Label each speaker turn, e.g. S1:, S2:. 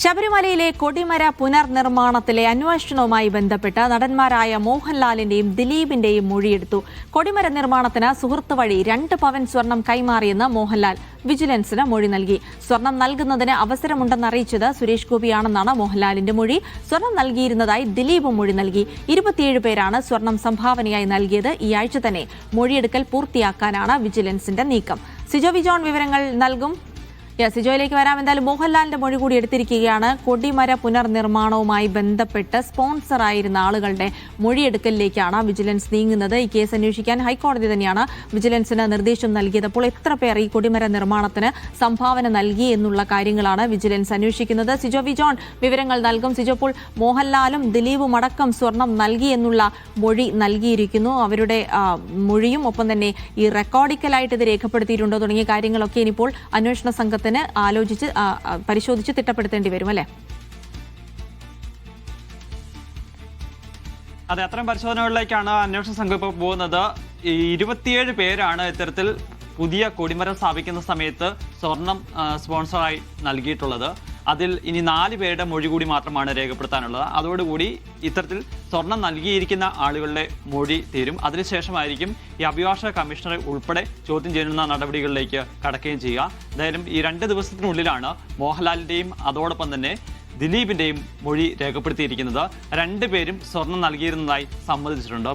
S1: ശബരിമലയിലെ കൊടിമര പുനർനിർമ്മാണത്തിലെ അന്വേഷണവുമായി ബന്ധപ്പെട്ട് നടന്മാരായ മോഹൻലാലിന്റെയും ദിലീപിന്റെയും മൊഴിയെടുത്തു. കൊടിമര നിർമ്മാണത്തിന് സുഹൃത്ത് വഴി 2 പവൻ സ്വർണം കൈമാറിയെന്ന് മോഹൻലാൽ വിജിലൻസിന് മൊഴി നൽകി. സ്വർണം നൽകുന്നതിന് അവസരമുണ്ടെന്നറിയിച്ചത് സുരേഷ് ഗോപിയാണെന്നാണ് മോഹൻലാലിന്റെ മൊഴി. സ്വർണം നൽകിയിരുന്നതായി ദിലീപും മൊഴി നൽകി. 27 പേരാണ് സ്വർണം സംഭാവനയായി നൽകിയത്. ഈ ആഴ്ച തന്നെ മൊഴിയെടുക്കൽ പൂർത്തിയാക്കാനാണ് വിജിലൻസിന്റെ നീക്കം. സിജോ വിജോൺ വിവരങ്ങൾ നൽകും. സിജോയിലേക്ക് വരാം. എന്തായാലും മോഹൻലാലിന്റെ മൊഴി കൂടി എടുത്തിരിക്കുകയാണ്. കൊടിമര പുനർനിർമ്മാണവുമായി ബന്ധപ്പെട്ട് സ്പോൺസറായിരുന്ന ആളുകളുടെ മൊഴിയെടുക്കലിലേക്കാണ് വിജിലൻസ് നീങ്ങുന്നത്. ഈ കേസ് അന്വേഷിക്കാൻ ഹൈക്കോടതി തന്നെയാണ് വിജിലൻസിന് നിർദ്ദേശം നൽകിയത്. അപ്പോൾ എത്ര പേർ ഈ കൊടിമര നിർമ്മാണത്തിന് സംഭാവന നൽകി എന്നുള്ള കാര്യങ്ങളാണ് വിജിലൻസ് അന്വേഷിക്കുന്നത്. സിജോ വിജോൺ വിവരങ്ങൾ നൽകും. സിജോ, ഇപ്പോൾ മോഹൻലാലും ദിലീപും അടക്കം സ്വർണം നൽകി എന്നുള്ള മൊഴി നൽകിയിരിക്കുന്നു. അവരുടെ മൊഴിയും ഒപ്പം തന്നെ ഈ റെക്കോർഡിക്കലായിട്ട് ഇത് രേഖപ്പെടുത്തിയിട്ടുണ്ടോ തുടങ്ങിയ കാര്യങ്ങളൊക്കെ ഇനിയിപ്പോൾ അന്വേഷണ സംഘത്തിന് ആലോചിച്ച് പരിശോധിച്ച് തിട്ടപ്പെടുത്തേണ്ടി വരും, അല്ലേ?
S2: അതെ, അത്തരം പരിശോധനകളിലേക്കാണ് അന്വേഷണ സംഘം ഇപ്പോൾ പോകുന്നത്. 27 പേരാണ് ഇത്തരത്തിൽ പുതിയ കൊടിമരം സ്ഥാപിക്കുന്ന സമയത്ത് സ്വർണം സ്പോൺസറായി നൽകിയിട്ടുള്ളത്. അതിൽ ഇനി 4 പേരുടെ മൊഴി കൂടി മാത്രമാണ് രേഖപ്പെടുത്താനുള്ളത്. അതോടുകൂടി ഇത്തരത്തിൽ സ്വർണം നൽകിയിരിക്കുന്ന ആളുകളുടെ മൊഴി തീരും. അതിനുശേഷമായിരിക്കും ഈ അഭിഭാഷക കമ്മീഷണറെ ഉൾപ്പെടെ ചോദ്യം ചെയ്യുന്ന നടപടികളിലേക്ക് കടക്കുകയും ചെയ്യുക. എന്തായാലും ഈ 2 ദിവസത്തിനുള്ളിലാണ് മോഹൻലാലിന്റെയും അതോടൊപ്പം തന്നെ ദിലീപിന്റെയും മൊഴി രേഖപ്പെടുത്തിയിരിക്കുന്നത്. 2 പേരും സ്വർണം നൽകിയിരുന്നതായി സമ്മതിച്ചിട്ടുണ്ട്.